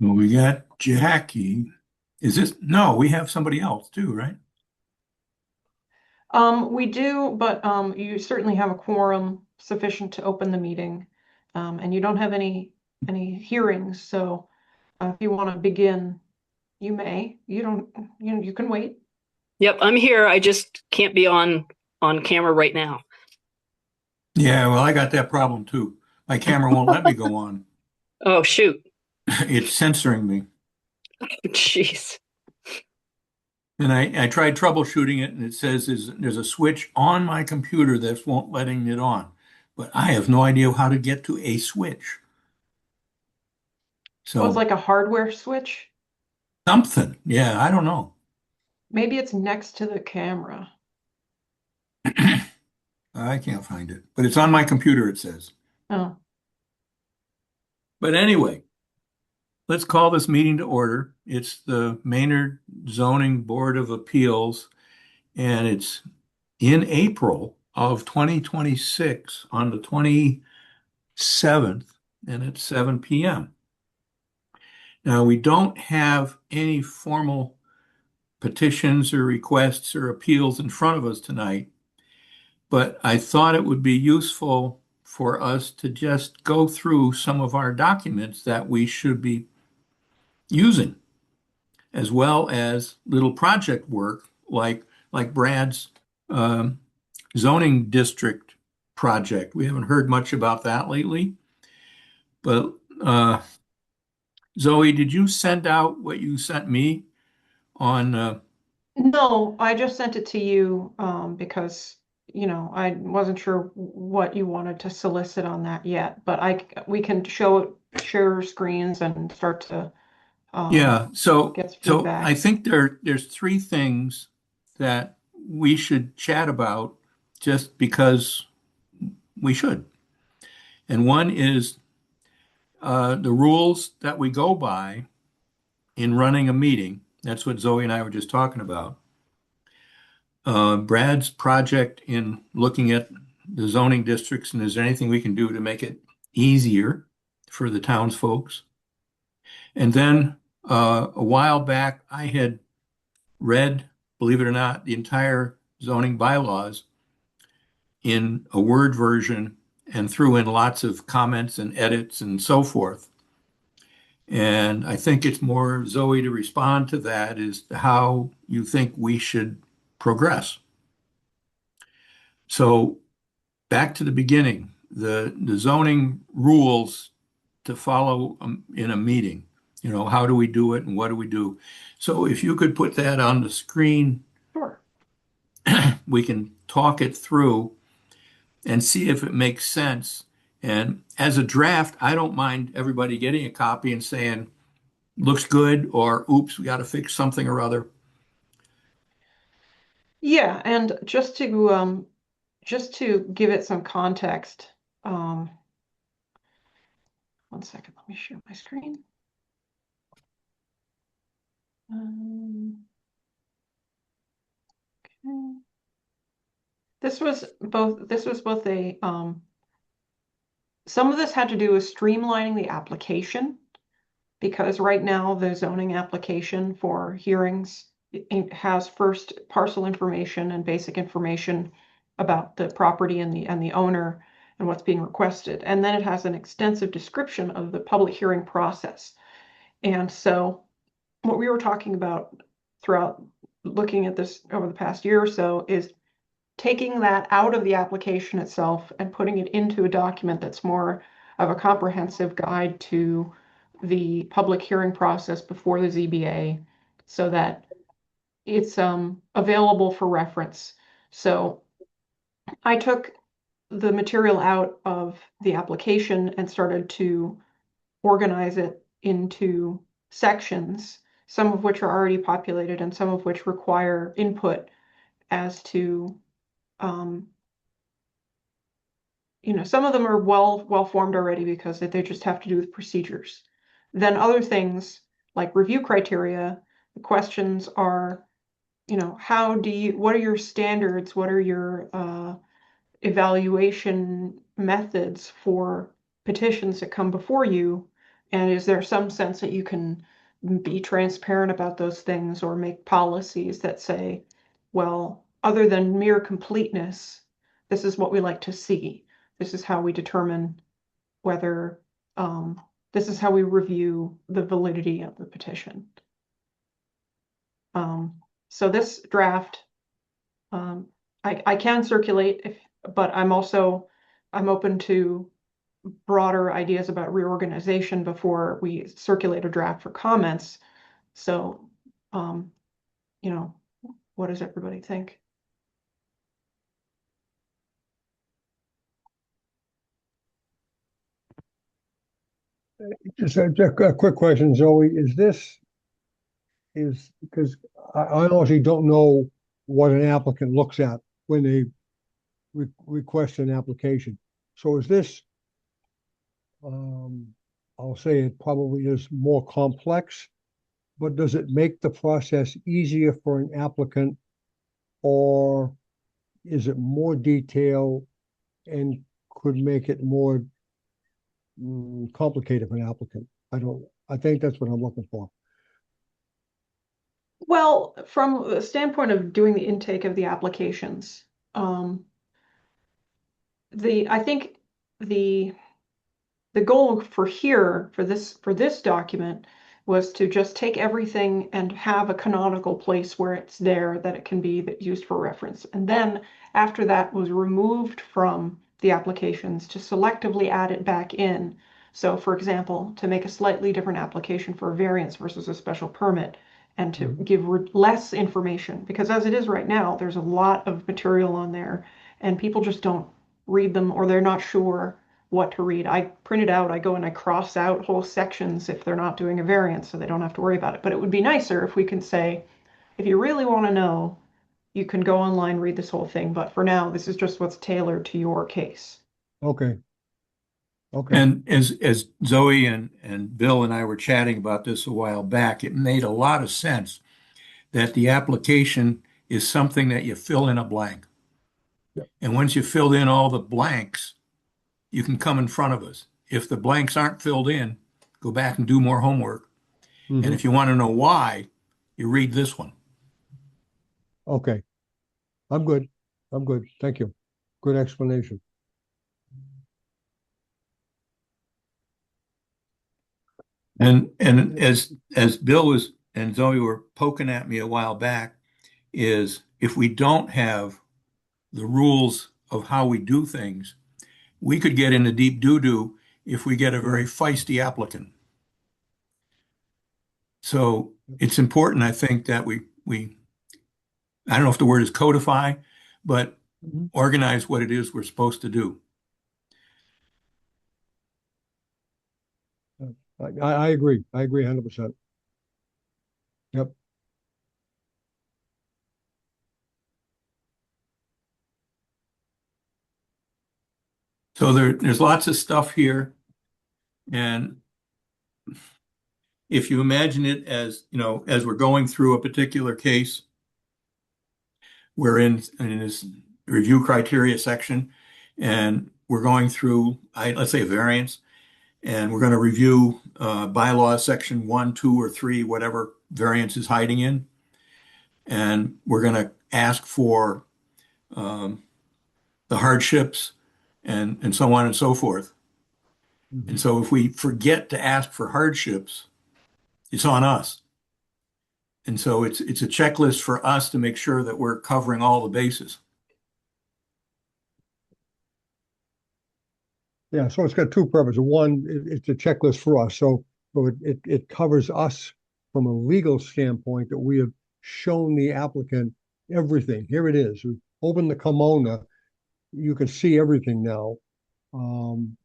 Well, we got Jackie. Is this? No, we have somebody else too, right? We do, but you certainly have a quorum sufficient to open the meeting. And you don't have any hearings, so if you want to begin, you may. You don't, you can wait. Yep, I'm here. I just can't be on camera right now. Yeah, well, I got that problem too. My camera won't let me go on. Oh, shoot. It's censoring me. Jeez. And I tried troubleshooting it, and it says there's a switch on my computer that won't letting it on. But I have no idea how to get to a switch. Oh, it's So like a hardware switch. something. Yeah, I don't know. Maybe it's next to the camera. I can't find it. But it's on my computer, it says. Oh, But anyway, let's call this meeting to order. It's the Maynard Zoning Board of Appeals, and it's in April of 2026 on the 27th, and it's 7 p.m. Now, we don't have any formal petitions or requests or appeals in front of us tonight, but I thought it would be useful for us to just go through some of our documents that we should be using, as well as little project work like Brad's um, zoning district project. We haven't heard much about that lately, but Zoe, did you send out what you sent me on? no, I just sent it to you because I wasn't sure what you wanted to solicit on that yet, but we can share screens and start to um, Yeah, so get so I feedback. think there's three things that we should chat about just because we should. And one is the rules that we go by in running a meeting. That's what Zoe and I were just talking about. Brad's project in looking at the zoning districts, and is there anything we can do to make it easier for the townsfolks? And then a while back, I had read, believe it or not, the entire zoning bylaws in a Word version and threw in lots of comments and edits and so forth. And I think it's more Zoe to respond to that is how you think we should progress. So back to the beginning, the zoning rules to follow in a meeting. How do we do it and what do we do? So if you could put that on the screen, Sure. we can talk it through and see if it makes sense. And as a draft, I don't mind everybody getting a copy and saying, looks good, or oops, we got to fix something or other. Yeah, and just to give it some context, um, one second, let me share my screen. Okay. This was both a some of this had to do with streamlining the application because right now the zoning application for hearings has first parcel information and basic information about the property and the owner and what's being requested. And then it has an extensive description of the public hearing process. And so what we were talking about throughout looking at this over the past year or so is taking that out of the application itself and putting it into a document that's more of a comprehensive guide to the public hearing process before the ZBA so that it's available for reference. So I took the material out of the application and started to organize it into sections, some of which are already populated and some of which require input as to um, some of them are well formed already because they just have to do with procedures. Then other things like review criteria, the questions are, what are your standards? What are your evaluation methods for petitions that come before you? And is there some sense that you can be transparent about those things or make policies that say, well, other than mere completeness, this is what we like to see. This is how we determine whether, this is how we review the validity of the petition. So this draft, I can circulate but I'm open to broader ideas about reorganization before we circulate a draft for comments. So, what does everybody think? Just a quick question, Zoe. Is because I honestly don't know what an applicant looks at when they request an application. So is this, I'll say it probably is more complex, but does it make the process easier for an applicant, or is it more detailed and could make it more complicated for an applicant? I think that's what I'm looking for. Well, from the standpoint of doing the intake of the applications, I think the goal for this document was to just take everything and have a canonical place where it's there that it can be used for reference. And then after that was removed from the applications to selectively add it back in. So for example, to make a slightly different application for a variance versus a special permit, and to give less information, because as it is right now, there's a lot of material on there and people just don't read them, or they're not sure what to read. I print it out, I go and I cross out whole sections if they're not doing a variance, so they don't have to worry about it. But it would be nicer if we can say, if you really want to know, you can go online, read this whole thing, but for now, this is just what's tailored to your case. Okay. Okay. And as Zoe and Bill and I were chatting about this a while back, it made a lot of sense that the application is something that you fill in a blank. Yep. And once you filled in all the blanks, you can come in front of us. If the blanks aren't filled in, go back and do more homework. Mhm. And if you want to know why, you read this one. Okay. I'm good. Thank you. Good explanation. And as Bill and Zoe were poking at me a while back, is if we don't have the rules of how we do things, we could get into deep doo-doo if we get a very feisty applicant. So it's important, I think, that we I don't know if the word is codify, but organize what it is we're supposed to do. I agree. I agree 100%. Yep. So there's lots of stuff here. And if you imagine it as, as we're going through a particular case, we're in this review criteria section, and we're going through, let's say, a variance, and we're going to review bylaws section 1, 2, or 3, whatever variance is hiding in. And we're going to ask for the hardships and so on and so forth. Mhm. And so if we forget to ask for hardships, it's on us. And so it's a checklist for us to make sure that we're covering all the bases. Yeah, so it's got two purposes. One, it's a checklist for us. So it covers us from a legal standpoint, that we have shown the applicant everything. Here it is. We open the kimono. You can see everything now.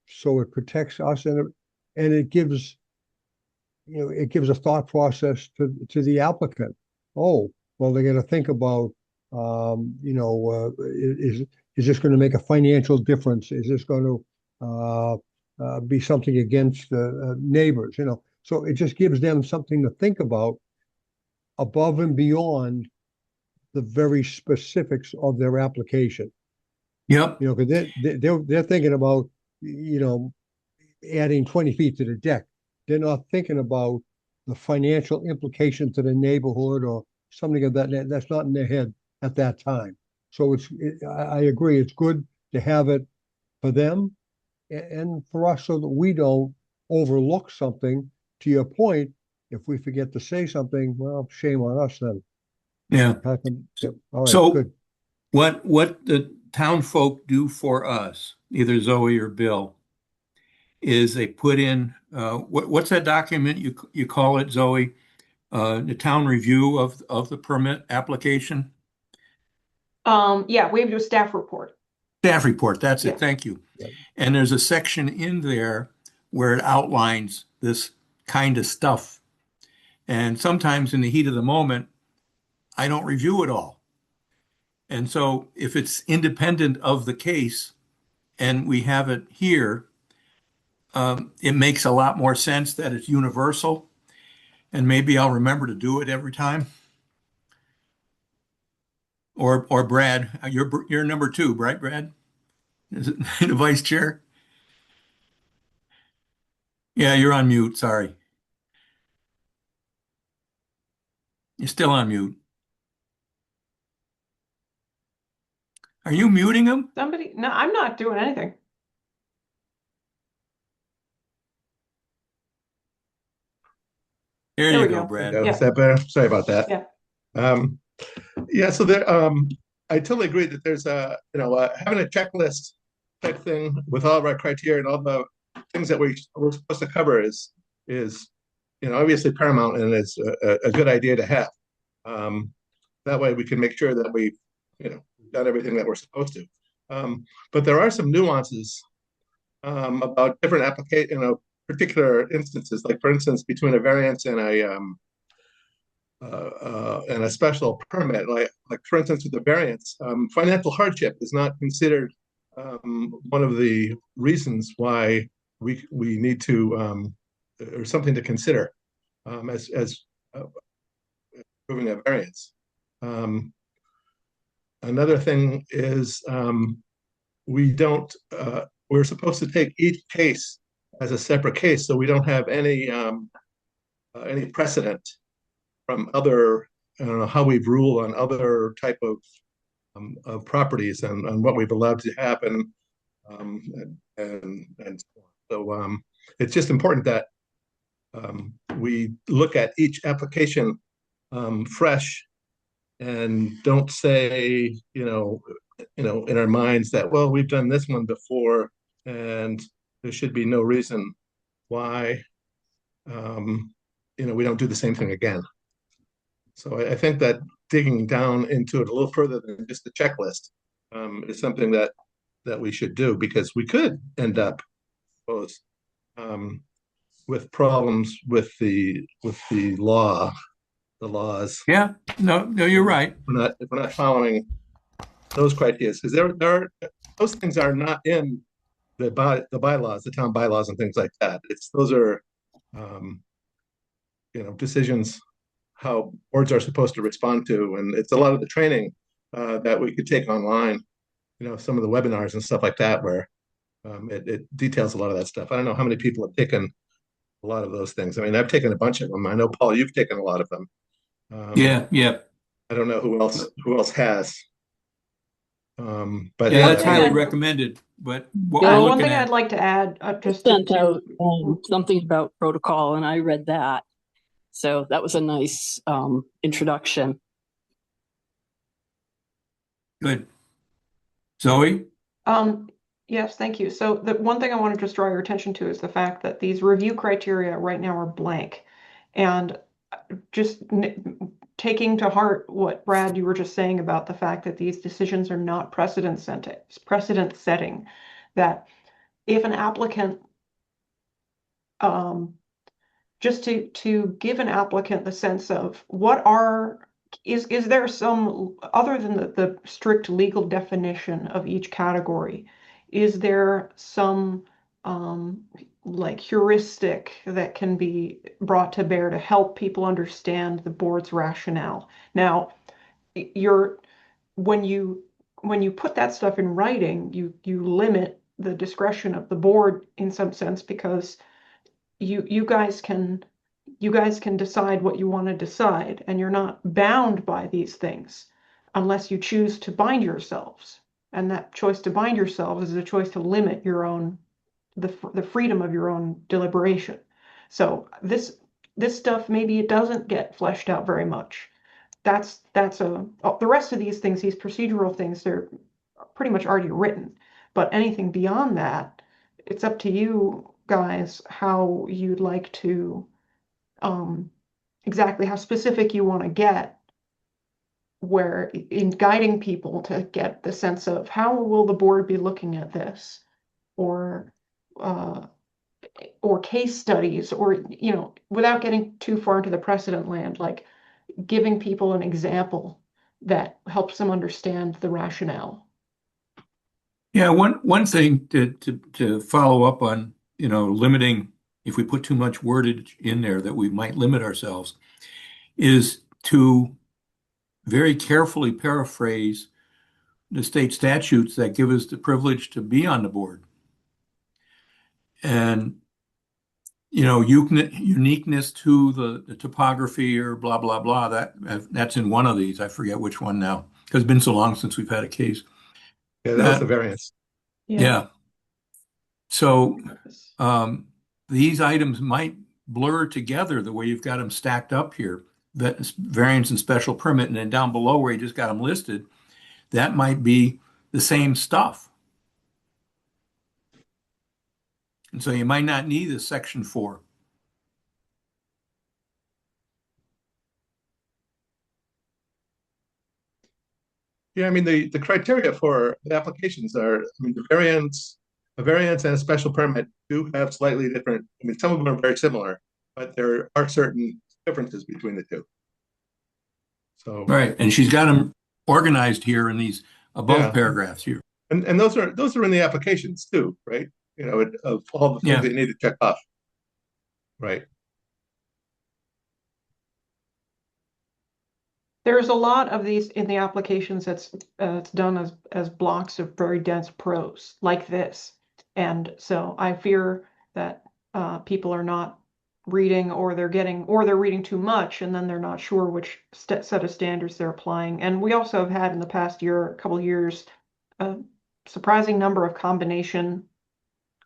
So it protects us, and it gives, it gives a thought process to the applicant. Oh, well, they're going to think about, is this going to make a financial difference? Is this going to be something against neighbors? So it just gives them something to think about above and beyond the very specifics of their application. Yep. Because they're thinking about, adding 20 feet to the deck. they're not thinking about the financial implications to the neighborhood or something of that's not in their head at that time. So I agree, it's good to have it for them and for us so that we don't overlook something. To your point, if we forget to say something, well, shame on us then. Yeah. Yep. All right, So good. what the town folk do for us, either Zoe or Bill, is they put in what's that document you call it, Zoe? The town review of the permit application? Yeah, we have to do a staff report. Staff report, that's it. Yes. Thank you. Yep. And there's a section in there where it outlines this kind of stuff. And sometimes in the heat of the moment, I don't review it all. And so if it's independent of the case and we have it here, it makes a lot more sense that it's universal. And maybe I'll remember to do it every time. Or Brad, you're number two, right, Brad? Is it the vice chair? Yeah, you're on mute. Sorry. You're still on mute. Are you muting him? Somebody, no, I'm not doing anything. There There you we go, go. Brad. Yeah. Is that better? Sorry about that. Yeah. Yeah, so there, I totally agree that there's having a checklist type thing with all of our criteria and all the things that we're supposed to cover is obviously paramount, and it's a good idea to have. That way we can make sure that we've done everything that we're supposed to. But there are some nuances about different particular instances, like for instance, between a variance and a special permit, like for instance with the variance, financial hardship is not considered one of the reasons why we need to or something to consider as proving a variance. Another thing is we don't we're supposed to take each case as a separate case, so we don't have any precedent from other, I don't know how we've ruled on other type of properties and what we've allowed to happen, and so on. So it's just important that we look at each application fresh and don't say, in our minds that, well, we've done this one before and there should be no reason why, we don't do the same thing again. So I think that digging down into it a little further than just the checklist is something that we should do, because we could end up, suppose, with problems with the laws. Yeah, no, you're right. If we're not following those criteria, because there are those things are not in the bylaws, the town bylaws, and things like that. Those are decisions how boards are supposed to respond to, and it's a lot of the training that we could take online. Some of the webinars and stuff like that, where it details a lot of that stuff. I don't know how many people have taken a lot of those things. I mean, I've taken a bunch of them. I know, Paul, you've taken a lot of them. Yeah. I don't know who else has. But Yeah, that's Yeah. highly recommended. But what Yeah, we're One looking thing at, I'd like to add, just Sent to, out something about protocol, and I read that. So that was a nice introduction. good. Zoe? yes, thank you. So the one thing I want to just draw your attention to is the fact that these review criteria right now are blank. And just taking to heart what Brad, you were just saying about the fact that these decisions are not precedent setting, that if an applicant, just to give an applicant the sense of is there some, other than the strict legal definition of each category, is there some like heuristic that can be brought to bear to help people understand the board's rationale? Now, when you put that stuff in writing, you limit the discretion of the board in some sense, because you guys can decide what you want to decide, and you're not bound by these things unless you choose to bind yourselves. And that choice to bind yourselves is a choice to limit your own the freedom of your own deliberation. So this stuff, maybe it doesn't get fleshed out very much. That's the rest of these things, these procedural things, they're pretty much already written. But anything beyond that, it's up to you guys how you'd like to exactly how specific you want to get, where in guiding people to get the sense of how will the board be looking at this, or case studies, or without getting too far into the precedent land, like giving people an example that helps them understand the rationale. Yeah, one thing to follow up on, limiting, if we put too much wordage in there that we might limit ourselves, is to very carefully paraphrase the state statutes that give us the privilege to be on the board. And, uniqueness to the topography or blah, blah, blah, that's in one of these. I forget which one now, because it's been so long since we've had a case. Yeah, that was the variance. Yeah. So these items might blur together the way you've got them stacked up here, that variance and special permit, and then down below where you just got them listed, that might be the same stuff. And so you might not need a section 4. Yeah, I mean, the criteria for the applications are, I mean, a variance and a special permit do have slightly different, I mean, some of them are very similar, but there are certain differences between the two. So, Right. And she's got them organized here in these above Yeah. paragraphs here. and those are in the applications too, right? Of all the things Yeah. that you need to check off. Right. There's a lot of these in the applications that's it's done as blocks of very dense prose like this. And so I fear that people are not reading, or they're reading too much, and then they're not sure which set of standards they're applying. And we also have had in the past couple years, a surprising number of combination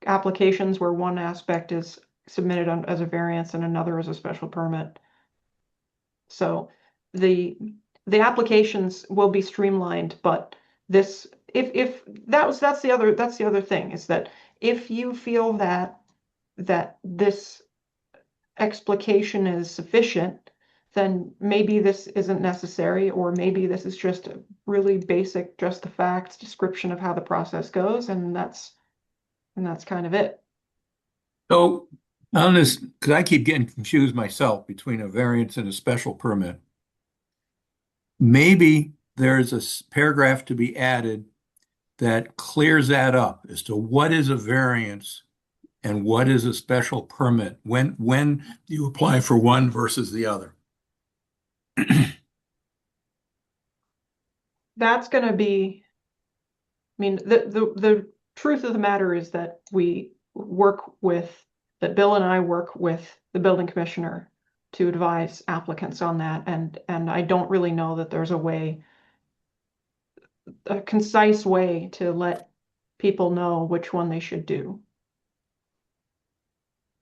applications where one aspect is submitted as a variance and another as a special permit. So the applications will be streamlined, but this, if that's the other thing, is that if you feel that this explication is sufficient, then maybe this isn't necessary, or maybe this is just a really basic, just the facts description of how the process goes, and that's kind of it. So on this, because I keep getting confused myself between a variance and a special permit, maybe there's a paragraph to be added that clears that up as to what is a variance and what is a special permit when you apply for one versus the other. That's going to be, I mean, the truth of the matter is that that Bill and I work with the building commissioner to advise applicants on that. And I don't really know that there's a concise way to let people know which one they should do.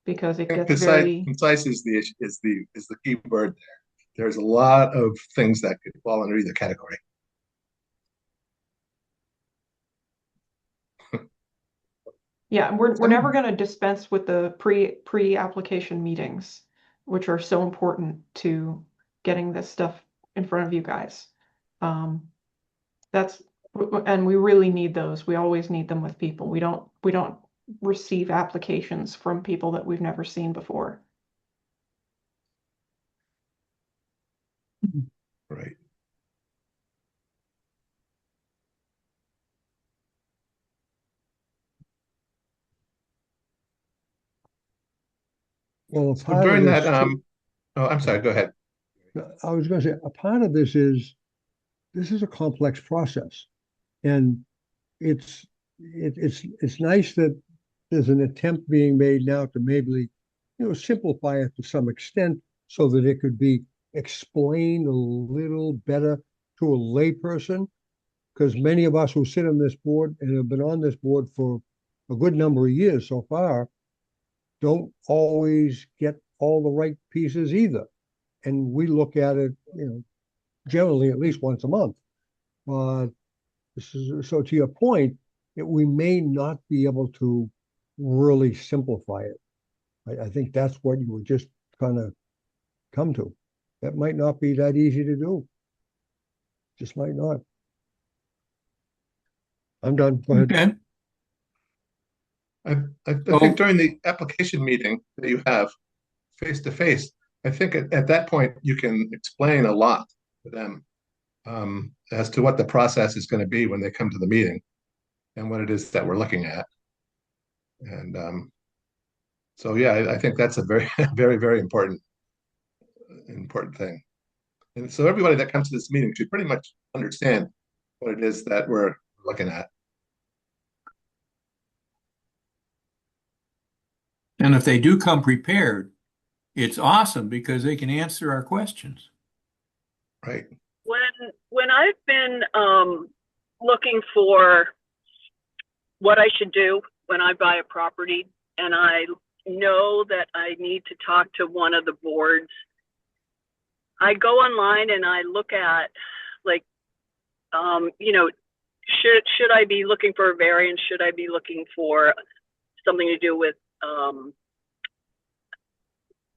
Because it gets concise is the key word there. There's a lot of things that could fall under either category. Yeah, we're never going to dispense with the pre-application meetings, which are so important to getting this stuff in front of you guys. And we really need those. We always need them with people. We don't receive applications from people that we've never seen before. Right. Well, So during that, oh, I'm sorry, go ahead. I was going to say, a part of this is a complex process, and it's nice that there's an attempt being made now to maybe simplify it to some extent so that it could be explained a little better to a layperson. Because many of us who sit on this board and have been on this board for a good number of years so far don't always get all the right pieces either. And we look at it, generally at least once a month. But so to your point, we may not be able to really simplify it. I think that's what you would just kind of come to. That might not be that easy to do. Just might not. I'm done. Go ahead. Okay. I Oh. think during the application meeting that you have face to face, I think at that point you can explain a lot to them as to what the process is going to be when they come to the meeting and what it is that we're looking at. And so, yeah, I think that's a very, very, very important thing. And so everybody that comes to this meeting should pretty much understand what it is that we're looking at. And if they do come prepared, it's awesome because they can answer our questions. Right. When I've been looking for what I should do when I buy a property, and I know that I need to talk to one of the boards, I go online and I look at, like, should I be looking for a variance? Should I be looking for something to do with,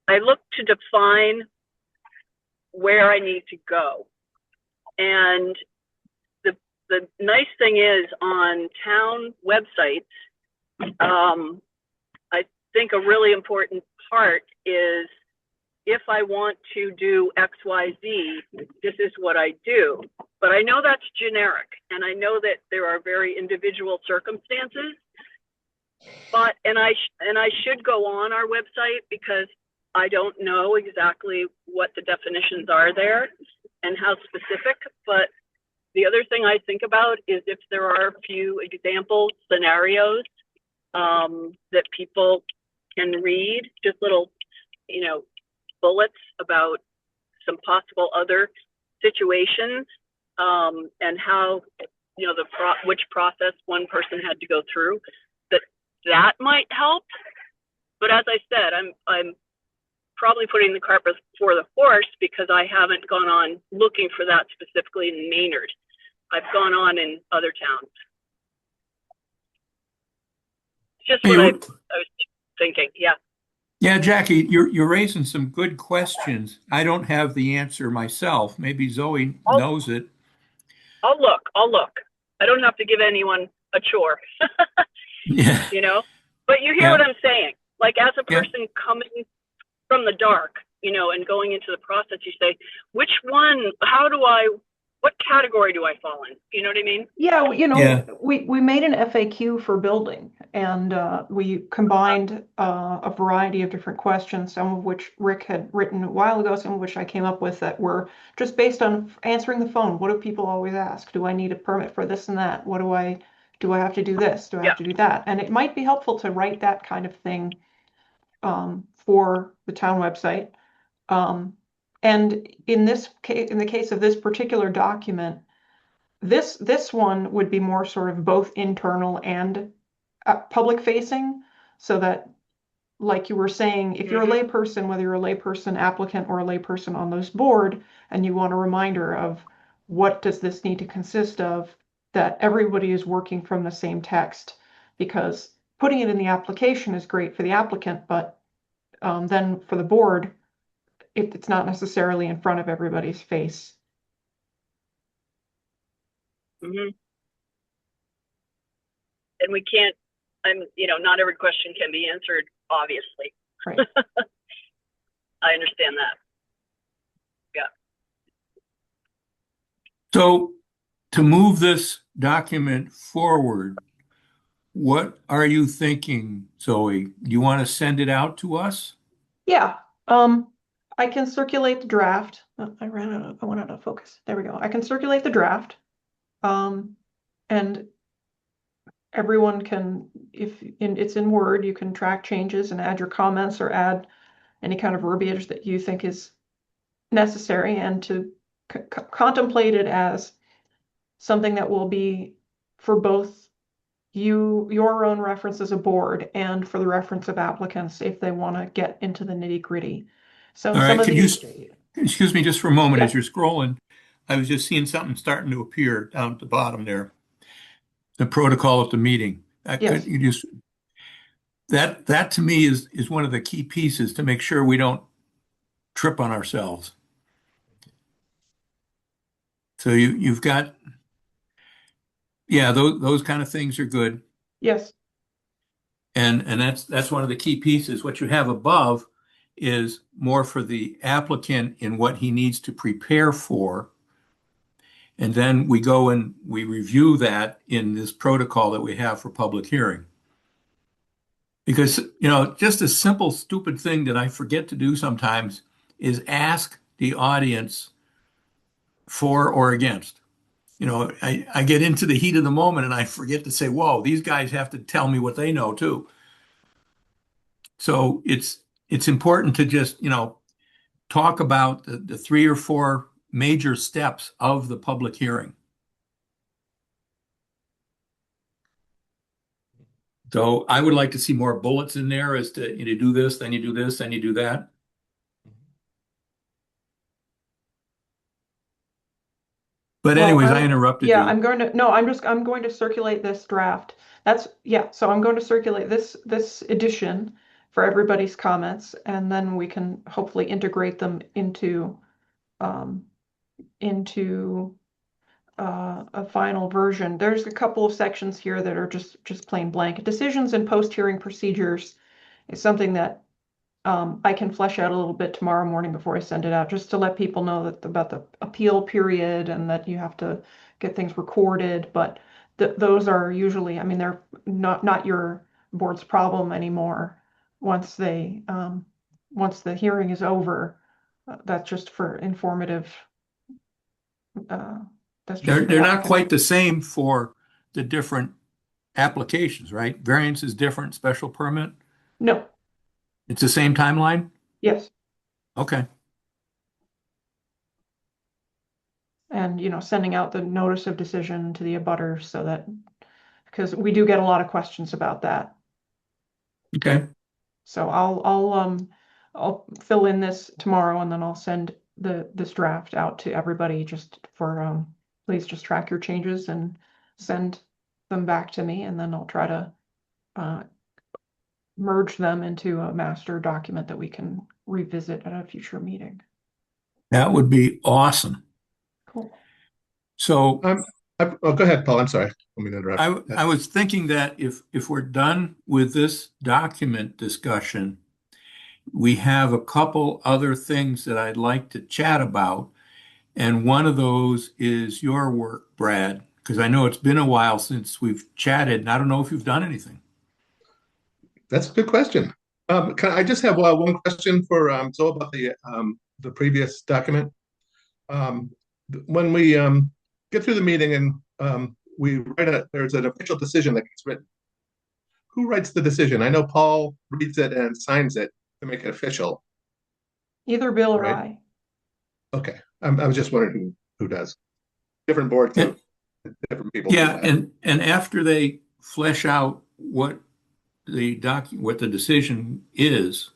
I look to define where I need to go. And the nice thing is on town websites, I think a really important part is if I want to do XYZ, this is what I do. But I know that's generic, and I know that there are very individual circumstances. But and I should go on our website because I don't know exactly what the definitions are there and how specific. But the other thing I think about is if there are a few example scenarios that people can read, just little, bullets about some possible other situations and how, which process one person had to go through, that might help. But as I said, I'm probably putting the cart before the horse because I haven't gone on looking for that specifically in Maynard. I've gone on in other towns. Just what I was thinking, yeah. Yeah, Jackie, you're raising some good questions. I don't have the answer myself. Maybe Zoe knows it. I'll look. I don't have to give anyone a chore. Yeah. But you hear what I'm saying. Like, as a person coming from the dark, and going into the process, you say, which one, what category do I fall in? You know what I mean? Yeah, we made an FAQ for building, and we combined a variety of different questions, some of which Rick had written a while ago, some of which I came up with that were just based on answering the phone. What do people always ask? Do I need a permit for this and that? Do I have to do this? Do I have to do that? And it might be helpful to write that kind of thing for the town website. And in the case of this particular document, this one would be more sort of both internal and public facing, so that, like you were saying, if you're a layperson, whether you're a layperson applicant or a layperson on this board, and you want a reminder of what does this need to consist of, that everybody is working from the same text, because putting it in the application is great for the applicant, but then for the board, it's not necessarily in front of everybody's face. And we can't, not every question can be answered, obviously. Right. I understand that. Yeah. So to move this document forward, what are you thinking, Zoe? Do you want to send it out to us? Yeah. I can circulate the draft. Oh, I went out of focus. There we go. I can circulate the draft. And everyone can, it's in Word, you can track changes and add your comments or add any kind of verbiage that you think is necessary, and to contemplate it as something that will be for both your own reference as a board and for the reference of applicants if they want to get into the nitty-gritty. So All right, some of can you, these, excuse me just for a moment as Yeah. you're scrolling? I was just seeing something starting to appear down at the bottom there. The protocol of the meeting. Yes. Could you just, that to me is one of the key pieces to make sure we don't trip on ourselves. So you've got, yeah, those kind of things are good. Yes. And that's one of the key pieces. What you have above is more for the applicant in what he needs to prepare for. And then we go and we review that in this protocol that we have for public hearing. Because, just a simple, stupid thing that I forget to do sometimes is ask the audience for or against. I get into the heat of the moment and I forget to say, whoa, these guys have to tell me what they know too. So it's important to just, talk about the 3 or 4 major steps of the public hearing. So I would like to see more bullets in there as to you do this, then you do this, then you do that. But Well, anyways, I interrupted Yeah, you. I'm going to circulate this draft. So I'm going to circulate this edition for everybody's comments, and then we can hopefully integrate them into um, a final version. There's a couple of sections here that are just plain blank. Decisions and post-hearing procedures is something that I can flesh out a little bit tomorrow morning before I send it out, just to let people know that about the appeal period and that you have to get things recorded. But those are usually, I mean, they're not your board's problem anymore once once the hearing is over. That's just for informative. That's just They're for the not applicant. quite the same for the different applications, right? Variance is different, special permit. No. It's the same timeline? Yes. Okay. And sending out the notice of decision to the abutters, so that, because we do get a lot of questions about that. Okay. So I'll fill in this tomorrow, and then I'll send this draft out to everybody, just for please just track your changes and send them back to me, and then I'll try to merge them into a master document that we can revisit at a future meeting. That would be awesome. Cool. So Oh, go ahead, Paul. I'm sorry. Let me interrupt. I was thinking that if we're done with this document discussion, we have a couple other things that I'd like to chat about. And one of those is your work, Brad, because I know it's been a while since we've chatted, and I don't know if you've done anything. That's a good question. I just have one question for Zoe about the previous document. When we get through the meeting and there's an official decision that gets written. Who writes the decision? I know Paul reads it and signs it to make it official. Either Bill or Right. I. Okay, I was just wondering who does. Different boards, And- different people. do Yeah, that. and after they flesh out what the decision is,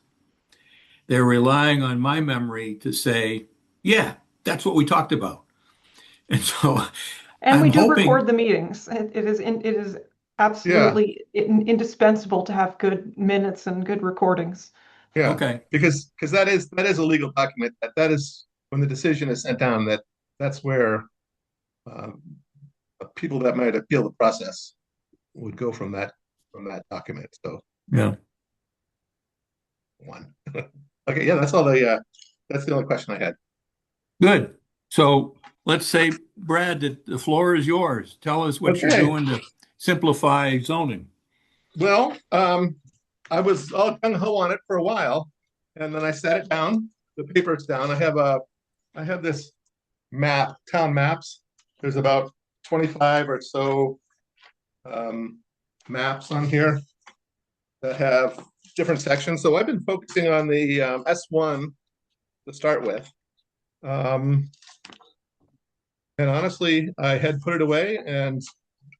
they're relying on my memory to say, yeah, that's what we talked about. And so And we I'm do hoping- record the meetings. It is absolutely indispensable to have good minutes and good recordings. Yeah, Okay, because that is a legal document. That is when the decision is sent down. That's where people that might appeal the process would go from that document. So yeah. one. Okay, yeah, that's the only question I had. Good. So let's say, Brad, that the floor is yours. Tell us what you're Okay. doing to simplify zoning. Well, I was all gung ho on it for a while, and then I sat it down. The paper's down. I have this map, town maps. There's about 25 or so maps on here that have different sections. So I've been focusing on the S1 to start with. And honestly, I had put it away and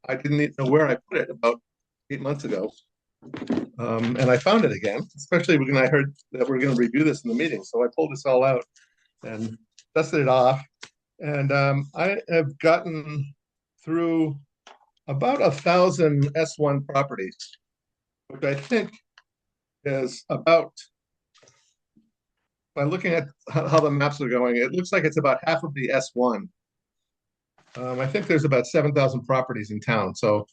I didn't even know where I put it about 8 months ago. And I found it again, especially when I heard that we're going to review this in the meeting. So I pulled this all out and dusted it off. And I have gotten through about 1,000 S1 properties, which I think is about, by looking at how the maps are going, it looks like it's about half of the S1. I think there's about 7,000 properties in town, so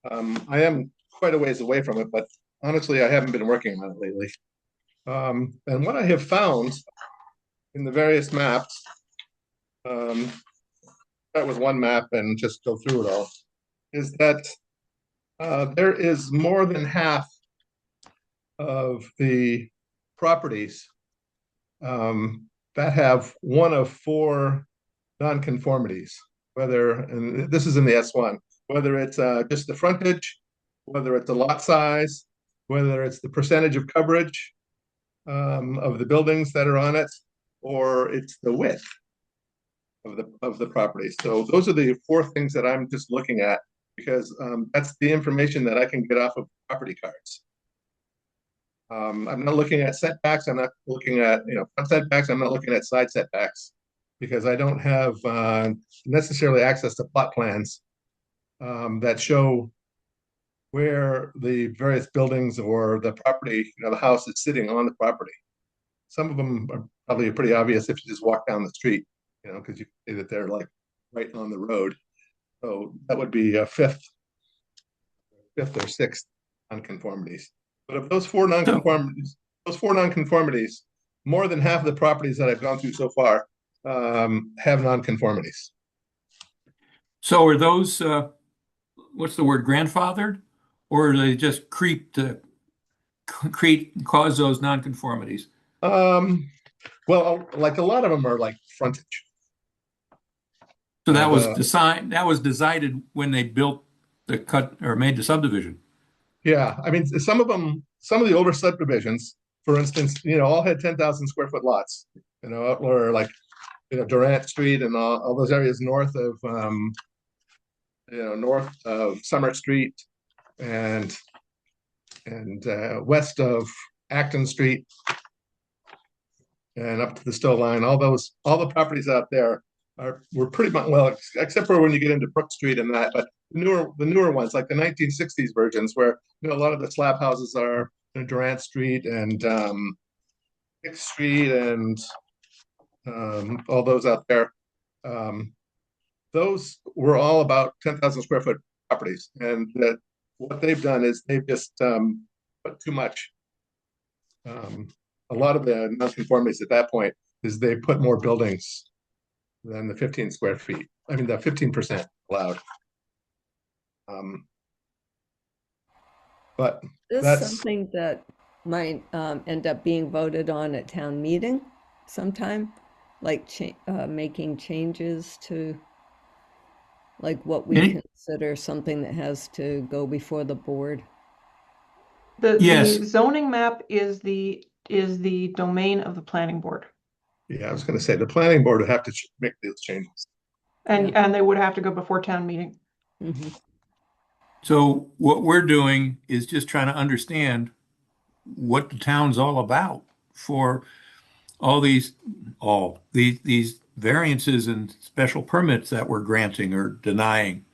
I am quite a ways away from it, but honestly, I haven't been working on it lately. And what I have found in the various maps, start with one map and just go through it all, is that there is more than half of the properties that have one of four nonconformities. Whether, and this is in the S1, whether it's just the frontage, whether it's the lot size, whether it's the percentage of coverage of the buildings that are on it, or it's the width of the property. So those are the four things that I'm just looking at, because that's the information that I can get off of property cards. I'm not looking at setbacks. I'm not looking at front setbacks. I'm not looking at side setbacks, because I don't have necessarily access to plot plans that show where the various buildings or the property, the house is sitting on the property. Some of them are probably pretty obvious if you just walk down the street, because you can see that they're like right on the road. So that would be a fifth or sixth nonconformities. But of those four nonconformities, more than half of the properties that I've gone through so far have nonconformities. So are those, what's the word, grandfathered? Or are they just cause those nonconformities? Well, like a lot of them are like frontage. So that was decided when they built the cut or made the subdivision. Yeah, I mean, some of the older subdivisions, for instance, all had 10,000 square foot lots, or like, Durant Street and all those areas north of Summer Street and west of Acton Street and up to the Stowe Line. All the properties out there were pretty much, well, except for when you get into Brook Street and that, but the newer ones, like the 1960s versions, where a lot of the slab houses are Durant Street and Hicks Street and all those out there. Those were all about 10,000 square foot properties, and that what they've done is they've just put too much. A lot of the nonconformities at that point is they put more buildings than the 15 square feet. I mean, the 15% allowed. But This that's is something that might end up being voted on at town meeting sometime, like making changes to like what we consider something that has to go before the board. Yes. The zoning map is the domain of the planning board. Yeah, I was going to say the planning board would have to make those changes. And they would have to go before town meeting. Mm-hmm. So what we're doing is just trying to understand what the town's all about for all these variances and special permits that we're granting or denying.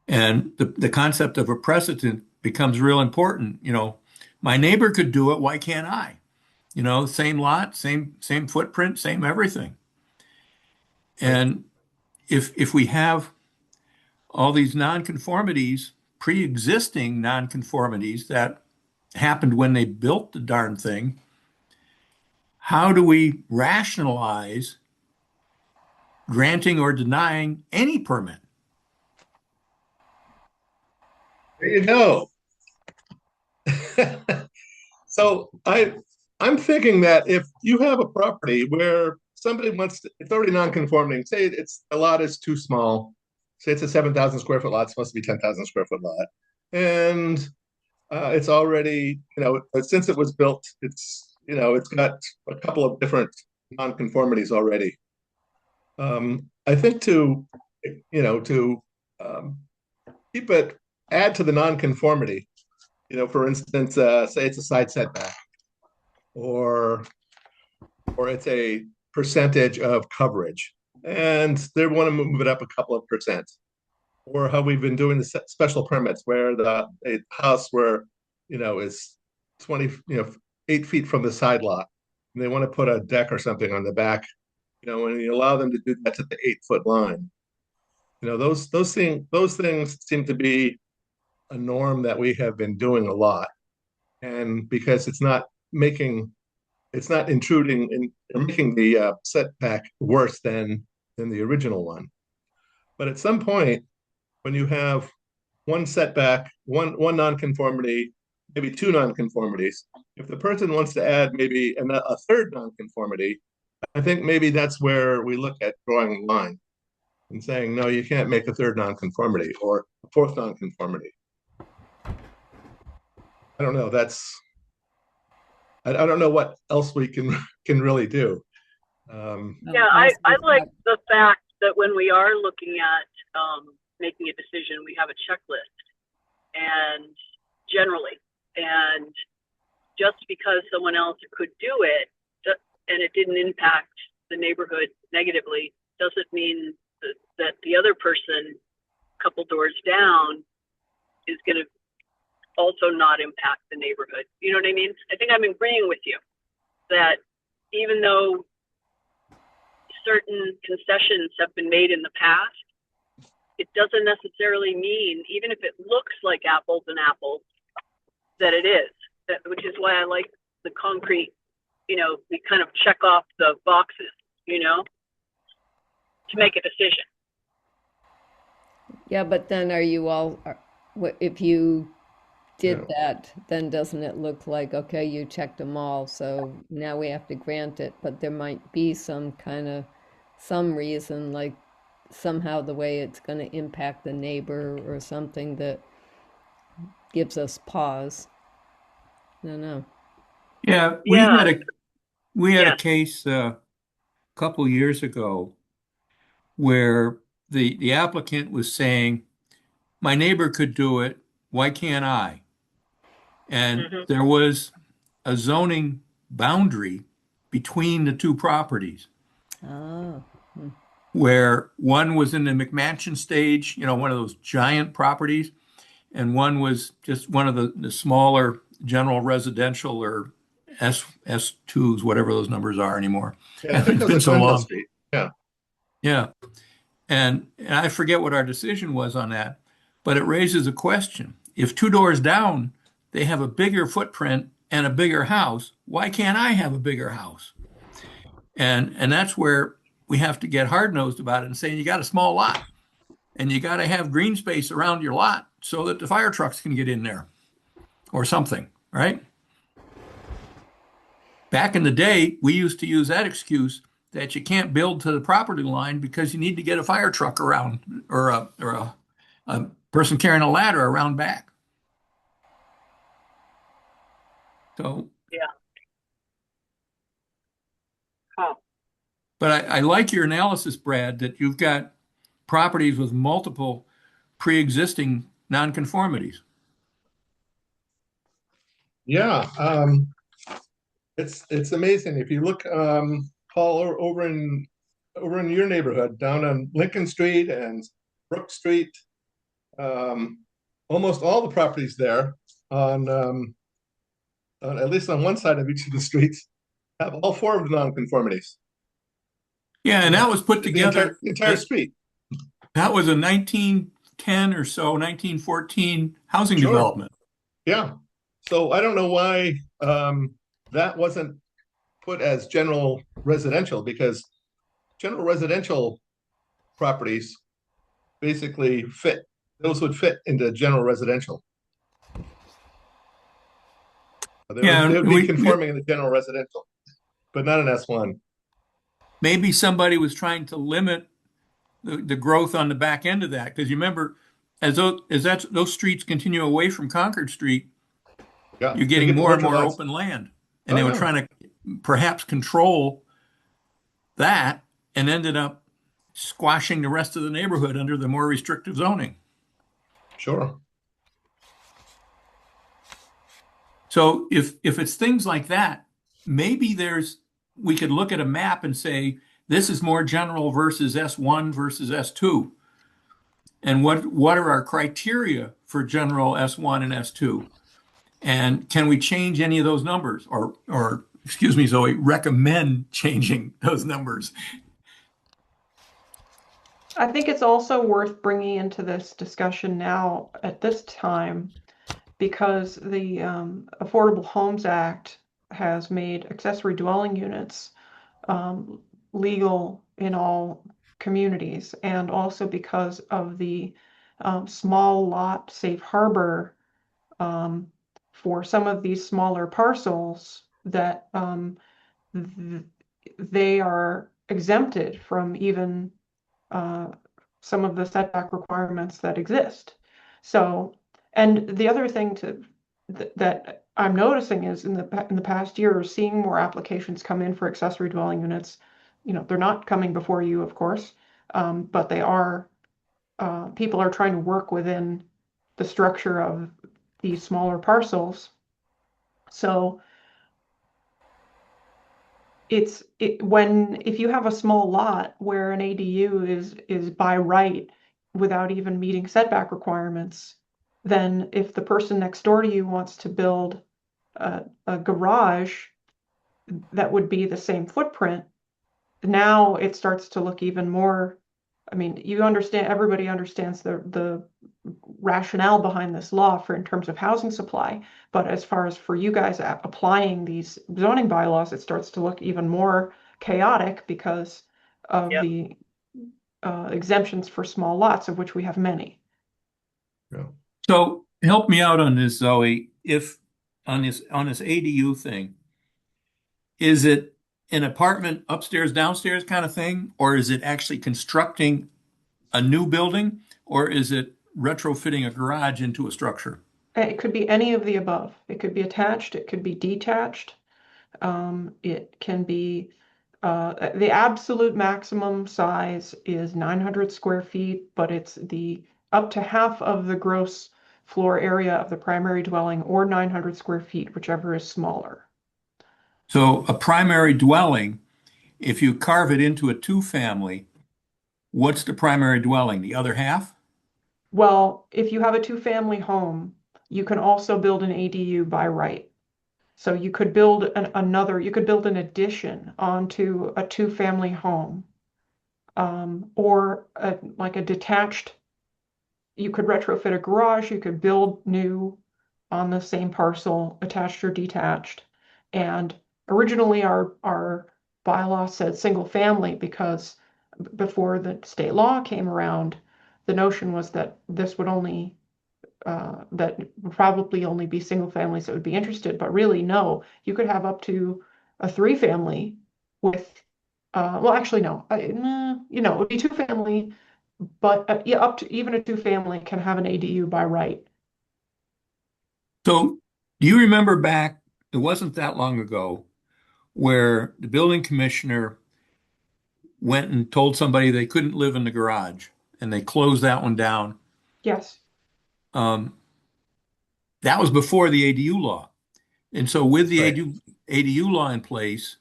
And the concept of a precedent becomes real important. My neighbor could do it, why can't I? Same lot, same footprint, same everything. And if we have all these nonconformities, pre-existing nonconformities that happened when they built the darn thing, how do we rationalize granting or denying any permit? There you go. So I'm thinking that if you have a property where somebody wants to, it's already non-conforming, the lot is too small. Say it's a 7,000 square foot lot, it's supposed to be 10,000 square foot lot. and it's already, since it was built, it's got a couple of different nonconformities already. I think to um, keep it, add to the nonconformity, for instance, say it's a side setback, or it's a percentage of coverage, and they want to move it up a couple of percent. Or how we've been doing the special permits where a house where, is 20, 8 feet from the side lot, and they want to put a deck or something on the back, and you allow them to do that to the 8-foot line. Those things seem to be a norm that we have been doing a lot. And because it's not intruding in, or making the setback worse than the original one. But at some point, when you have one setback, one nonconformity, maybe two nonconformities, if the person wants to add maybe a third nonconformity, I think maybe that's where we look at drawing a line and saying, no, you can't make a third nonconformity or a fourth nonconformity. I don't know. I don't know what else we can really do. Yeah, I like the fact that when we are looking at making a decision, we have a checklist, and generally, and just because someone else could do it and it didn't impact the neighborhood negatively, doesn't mean that the other person a couple doors down is going to also not impact the neighborhood. You know what I mean? I think I'm agreeing with you that even though certain concessions have been made in the past, it doesn't necessarily mean, even if it looks like apples and apples, that it is. Which is why I like the concrete, we kind of check off the boxes, to make a decision. Yeah, but then if you did that, then doesn't it look like, okay, you checked them all, so now we have to grant it, but there might be some reason, like somehow the way it's going to impact the neighbor or something that gives us pause. I don't know. Yeah, we had a case a couple years ago where the applicant was saying, my neighbor could do it, why can't I? And there was a zoning boundary between the two properties Oh. where one was in the McMansion stage, one of those giant properties, and one was just one of the smaller general residential or S2s, whatever those numbers are anymore. Yeah, I think It's that's been a so Glenville long. Street. Yeah. Yeah. And I forget what our decision was on that, but it raises a question. If two doors down, they have a bigger footprint and a bigger house, why can't I have a bigger house? And that's where we have to get hard-nosed about it and saying you got a small lot and you got to have green space around your lot so that the fire trucks can get in there or something, right? Back in the day, we used to use that excuse that you can't build to the property line because you need to get a fire truck around or a person carrying a ladder around back. So, Yeah. Huh. but I like your analysis, Brad, that you've got properties with multiple pre-existing nonconformities. Yeah. It's amazing. If you look, Paul, over in your neighborhood, down on Lincoln Street and Brook Street, almost all the properties there on at least on one side of each of the streets have all four of the nonconformities. Yeah, and that was put The together. entire street. That was a 1910 or so, 1914 housing Sure. development. Yeah. So I don't know why that wasn't put as general residential, because general residential properties basically those would fit into general residential. They would be conforming in the general residential, but not an S1. Maybe somebody was trying to limit the growth on the back end of that, because you remember those streets continue away from Concord Street, Yeah, you're they getting get more and more ultra-lights. open land. Oh, And they were yeah. trying to perhaps control that and ended up squashing the rest of the neighborhood under the more restrictive zoning. Sure. So if it's things like that, maybe we could look at a map and say, this is more general versus S1 versus S2. And what are our criteria for general S1 and S2? And can we change any of those numbers or excuse me, Zoe, recommend changing those numbers? I think it's also worth bringing into this discussion now at this time because the Affordable Homes Act has made accessory dwelling units legal in all communities, and also because of the small lot safe harbor for some of these smaller parcels that they are exempted from even some of the setback requirements that exist. So, and the other thing that I'm noticing is in the past year, seeing more applications come in for accessory dwelling units. You know, they're not coming before you, of course, but they are. People are trying to work within the structure of these smaller parcels. So if you have a small lot where an ADU is by right without even meeting setback requirements, then if the person next door to you wants to build a garage that would be the same footprint, now it starts to look even more. I mean, everybody understands the rationale behind this law in terms of housing supply. But as far as for you guys applying these zoning bylaws, it starts to look even more chaotic because of Yep. the exemptions for small lots, of which we have many. Yeah. So help me out on this, Zoe. If on this ADU thing, is it an apartment upstairs, downstairs kind of thing, or is it actually constructing a new building, or is it retrofitting a garage into a structure? It could be any of the above. It could be attached, it could be detached. It can be the absolute maximum size is 900 square feet, but it's the up to half of the gross floor area of the primary dwelling, or 900 square feet, whichever is smaller. So a primary dwelling, if you carve it into a two-family, what's the primary dwelling? The other half? Well, if you have a two-family home, you can also build an ADU by right. So you could build you could build an addition onto a two-family home, or like a detached. You could retrofit a garage. You could build new on the same parcel, attached or detached. And originally, our bylaw said single family because before the state law came around, the notion was that this would only that would probably only be single families that would be interested. But really, no, you could have up to a three-family with, well, actually, no, it would be two-family, but yeah, up to even a two-family can have an ADU by right. So do you remember back, it wasn't that long ago, where the building commissioner went and told somebody they couldn't live in the garage and they closed that one down? Yes. That was before the ADU law. And so with the Right. ADU law in place,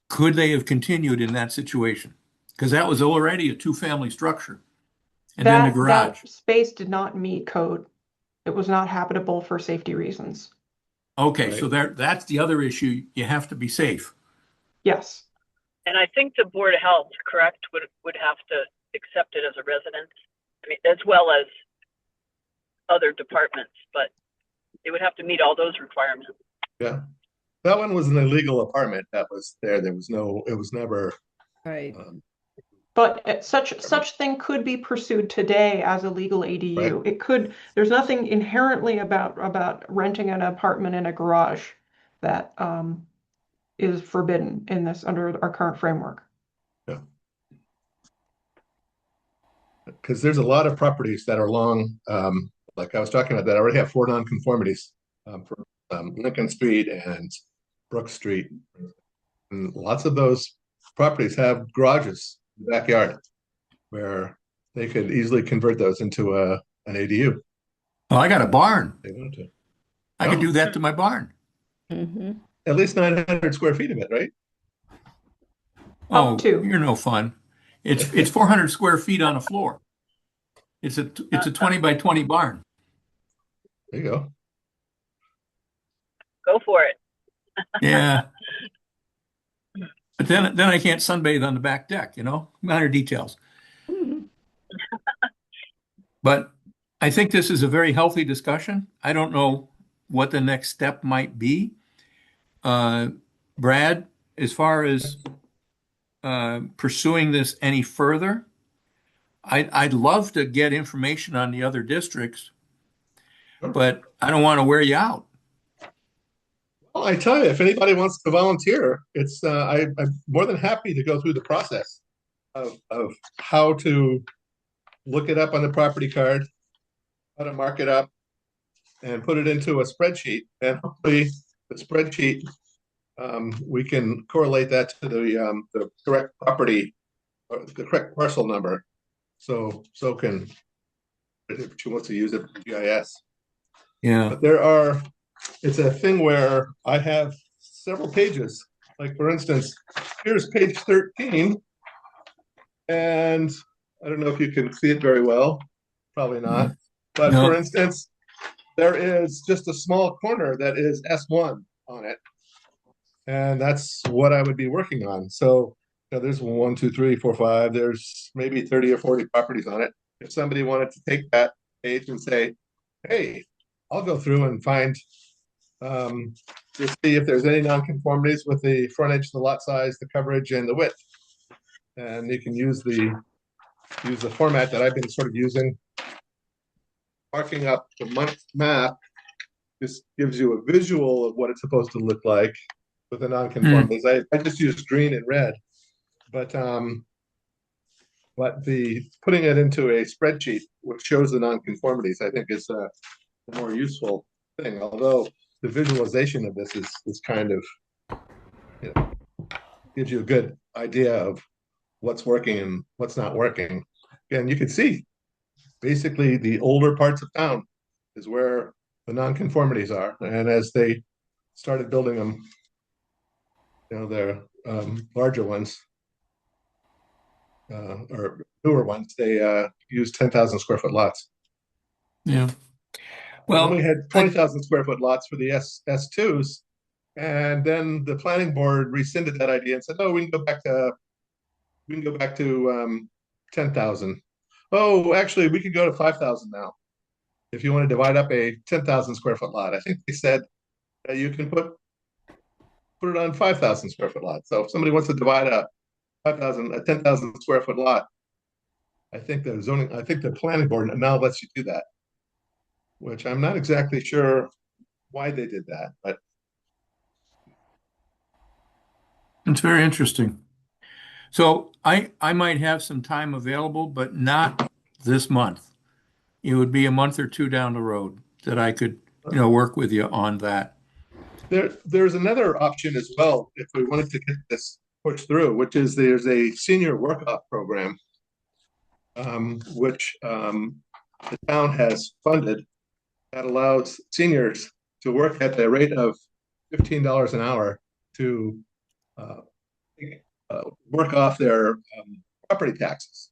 could they have continued in that situation? Because that was already a two-family structure. And then the garage. That space did not meet code. It was not habitable for safety reasons. Okay, Right. so that's the other issue. You have to be safe. Yes. And I think the Board of Health, correct, would have to accept it as a residence, I mean, as well as other departments, but they would have to meet all those requirements. Yeah. That one was an illegal apartment that was there. It was never, Right. But such thing could be pursued today as a legal ADU. Right. It could. There's nothing inherently about renting an apartment in a garage that is forbidden in this under our current framework. yeah. because there's a lot of properties that are long, like I was talking about, that already have 4 nonconformities for Lincoln Street and Brook Street. And lots of those properties have garages in the backyard where they could easily convert those into an ADU. Well, I got a barn. If they wanted to. I could Oh. do that to my barn. Mm-hmm. At least 900 square feet of it, right? Oh, to. you're no fun. It's 400 square feet on a floor. It's a 20 by 20 barn. There you go. Go for it. Yeah. But then I can't sunbathe on the back deck, minor details. But I think this is a very healthy discussion. I don't know what the next step might be. Brad, as far as pursuing this any further, I'd love to get information on the other districts, but I don't want to wear you out. Well, I tell you, if anybody wants to volunteer, it's I'm more than happy to go through the process of how to look it up on the property card, how to mark it up, and put it into a spreadsheet. And hopefully, the spreadsheet we can correlate that to the correct property or the correct parcel number. So can if she wants to use it for GIS. Yeah. But it's a thing where I have several pages. Like for instance, here's page 13. And I don't know if you can see it very well, probably not. But No. for instance, there is just a small corner that is S1 on it. And that's what I would be working on. So there's 1, 2, 3, 4, 5. There's maybe 30 or 40 properties on it. If somebody wanted to take that page and say, hey, I'll go through and find to see if there's any nonconformities with the frontage, the lot size, the coverage, and the width. And you can use the format that I've been sort of using. Marking up the month map just gives you a visual of what it's supposed to look like with the nonconformities. I just used green and red, but the putting it into a spreadsheet which shows the nonconformities, I think, is a more useful thing. Although the visualization of this is kind of gives you a good idea of what's working and what's not working. And you can see basically the older parts of town is where the nonconformities are. And as they started building them, they're larger ones or newer ones, they used 10,000 square foot lots. Yeah. Well, we had 20,000 square foot lots for the S2s. And then the planning board rescinded that idea and said, "No, we can go back to 10,000. Oh, actually, we could go to 5,000 now. If you want to divide up a 10,000 square foot lot." I think they said that you can put it on 5,000 square foot lot. So if somebody wants to divide a 10,000 square foot lot, I think the planning board now lets you do that, which I'm not exactly sure why they did that, but it's very interesting. So I might have some time available, but not this month. It would be a month or two down the road that I could, work with you on that. There's another option as well if we wanted to get this pushed through, which is there's a senior work-off program, which the town has funded that allows seniors to work at the rate of $15 an hour to work off their property taxes.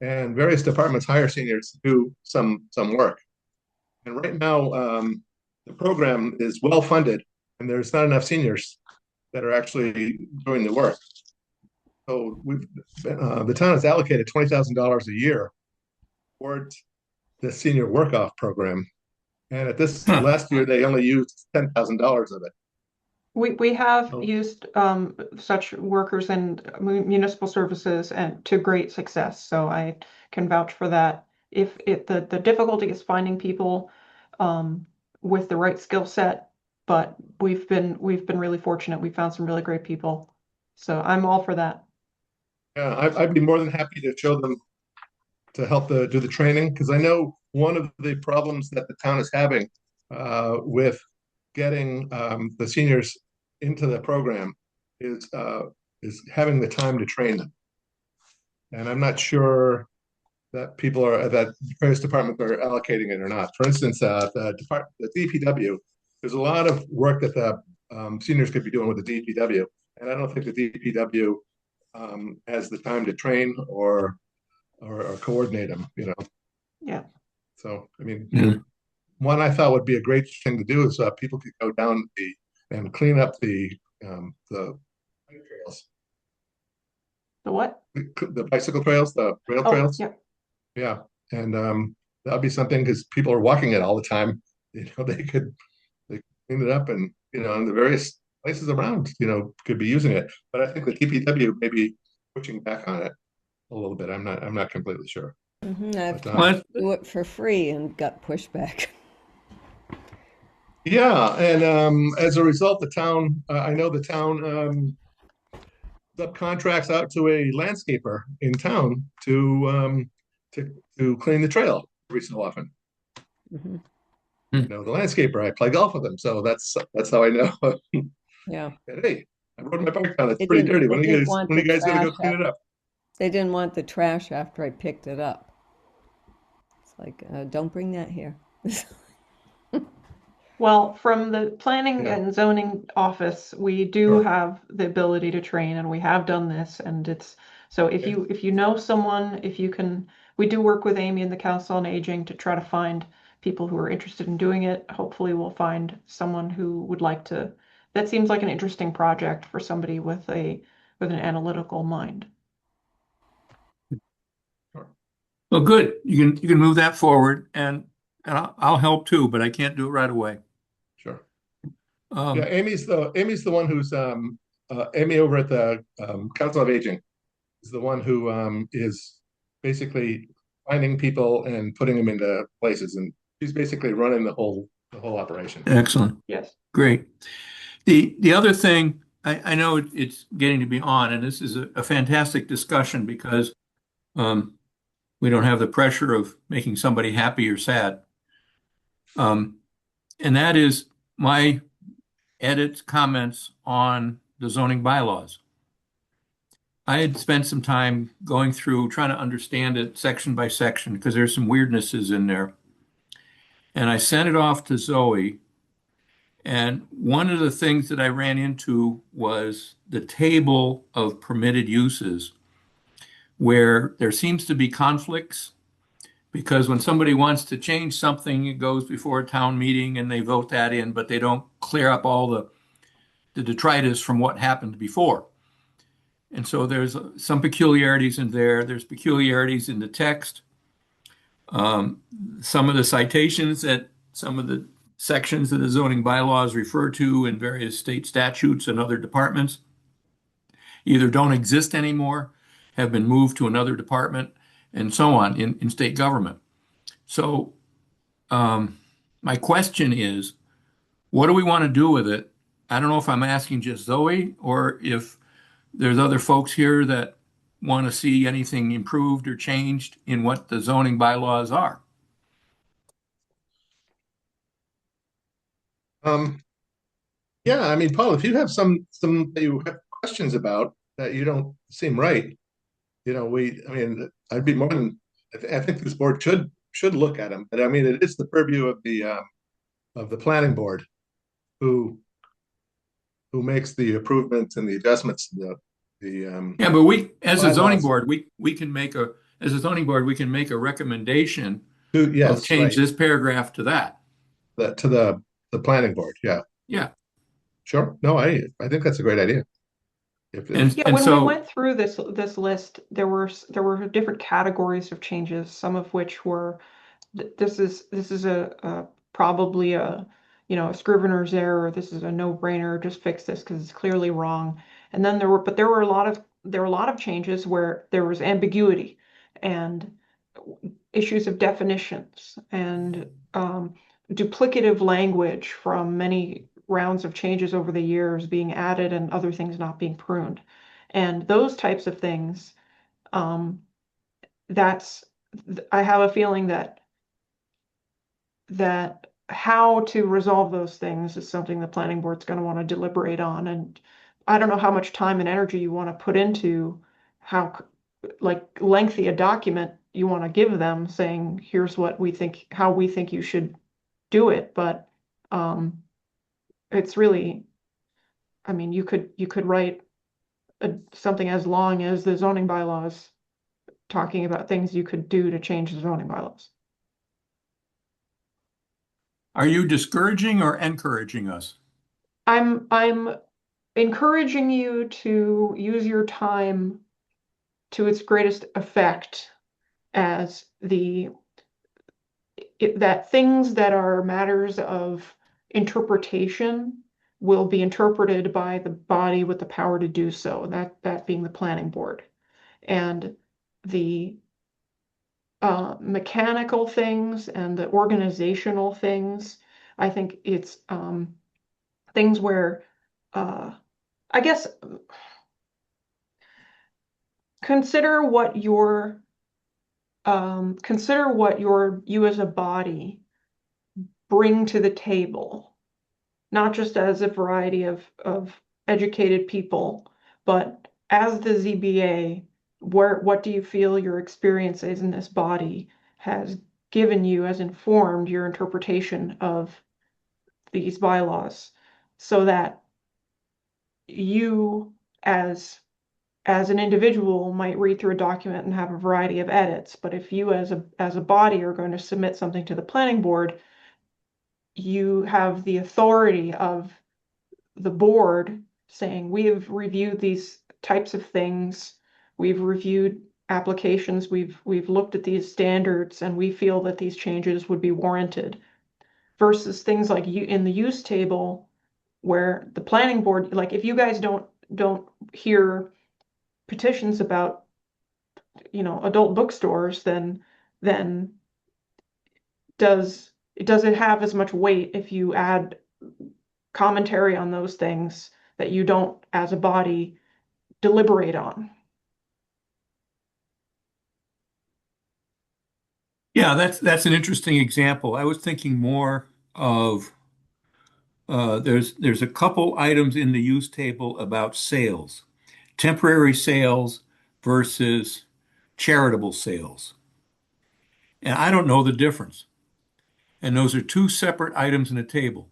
And various departments hire seniors to do some work. And right now, the program is well funded, and there's not enough seniors that are actually doing the work. So the town has allocated $20,000 a year towards the senior work-off program. And at this last year, they only used $10,000 of it. We have used such workers in municipal services and to great success. So I can vouch for that. If the difficulty is finding people with the right skill set, but we've been really fortunate. We found some really great people. So I'm all for that. Yeah, I'd be more than happy to show them to help do the training, because I know one of the problems that the town is having with getting the seniors into the program is having the time to train them. And I'm not sure that that various departments are allocating it or not. For instance, the DPW, there's a lot of work that the seniors could be doing with the DPW, and I don't think the DPW has the time to train or coordinate them. Yeah. So I mean, Yeah. one I thought would be a great thing to do is people could go down and clean up the trails, The what? the bicycle trails, the rail Oh, trails. yeah. Yeah, and that'd be something because people are walking it all the time. They could clean it up, and in the various places around, could be using it. But I think the DPW may be pushing back on it a little bit. I'm not completely sure. I've But, Well, do it for free and got pushback. yeah, and as a result, the town, I know the town subcontracts out to a landscaper in town to clean the trail every so often. Mhm. The landscaper. I play golf with him, so that's how I know. Yeah. Hey, I rode my bike down. It's They pretty didn't- dirty. they didn't want When are you the guys gonna go trash clean it up? They didn't want the trash after I picked it up. It's like, don't bring that here. Well, from the planning Yeah. and zoning office, we do Sure. have the ability to train, and we have done this. And it's so if you know someone, if you can, we do work with Amy and the Council on Aging to try to find people who are interested in doing it. Hopefully, we'll find someone who would like to. That seems like an interesting project for somebody with an analytical mind. Well, good. You can move that forward, and I'll help too, but I can't do it right away. Sure. Um, Yeah, Amy's the one who's Amy over at the Council of Aging is the one who is basically finding people and putting them into places, and she's basically running the whole operation. Excellent. Yes. Great. The other thing, I know it's getting to be on, and this is a fantastic discussion because we don't have the pressure of making somebody happy or sad. And that is my edits, comments on the zoning bylaws. I had spent some time going through trying to understand it section by section because there's some weirdnesses in there. And I sent it off to Zoe. And one of the things that I ran into was the table of permitted uses, where there seems to be conflicts because when somebody wants to change something, it goes before a town meeting and they vote that in, but they don't clear up all the detritus from what happened before. And so there's some peculiarities in there. There's peculiarities in the text. Some of the citations that some of the sections of the zoning bylaws refer to in various state statutes and other departments either don't exist anymore, have been moved to another department, and so on in state government. So my question is, what do we want to do with it? I don't know if I'm asking just Zoe or if there's other folks here that want to see anything improved or changed in what the zoning bylaws are. Yeah, I mean, Paul, if you have some that you have questions about that you don't seem right, I mean, I'd be more than I think this board should look at them. But I mean, it is the purview of the planning board who makes the improvements and the adjustments to Yeah, but we, as a zoning bylaws. board, we can make as a zoning board, we can make a recommendation of yes, change right, this paragraph to that. to the planning board. Yeah, Yeah. sure. No, I think that's a great idea. And Yeah, when we so, went through this list, there were different categories of changes, some of which were this is a probably a a scrivener's error. This is a no-brainer. Just fix this because it's clearly wrong. And then there were a lot of changes where there was ambiguity and issues of definitions and duplicative language from many rounds of changes over the years being added and other things not being pruned. And those types of things, that's I have a feeling that how to resolve those things is something the planning board's going to want to deliberate on. And I don't know how much time and energy you want to put into how like lengthy a document you want to give them saying, here's what we think, how we think you should do it. But it's really, I mean, you could write something as long as the zoning bylaws talking about things you could do to change the zoning bylaws. Are you discouraging or encouraging us? I'm encouraging you to use your time to its greatest effect as that things that are matters of interpretation will be interpreted by the body with the power to do so, that being the planning board. And the mechanical things and the organizational things, I think it's things where I guess consider what you as a body bring to the table, not just as a variety of educated people, but as the ZBA, what do you feel your experiences in this body has given you, has informed your interpretation of these bylaws, so that you as an individual might read through a document and have a variety of edits, but if you as a body are going to submit something to the planning board, you have the authority of the board saying, we have reviewed these types of things, we've reviewed applications, we've looked at these standards, and we feel that these changes would be warranted, versus things like you in the use table where the planning board, like if you guys don't hear petitions about adult bookstores, then does it have as much weight if you add commentary on those things that you don't as a body deliberate on? Yeah, that's an interesting example. I was thinking more of there's a couple items in the use table about sales, temporary sales versus charitable sales. And I don't know the difference. And those are two separate items in a table.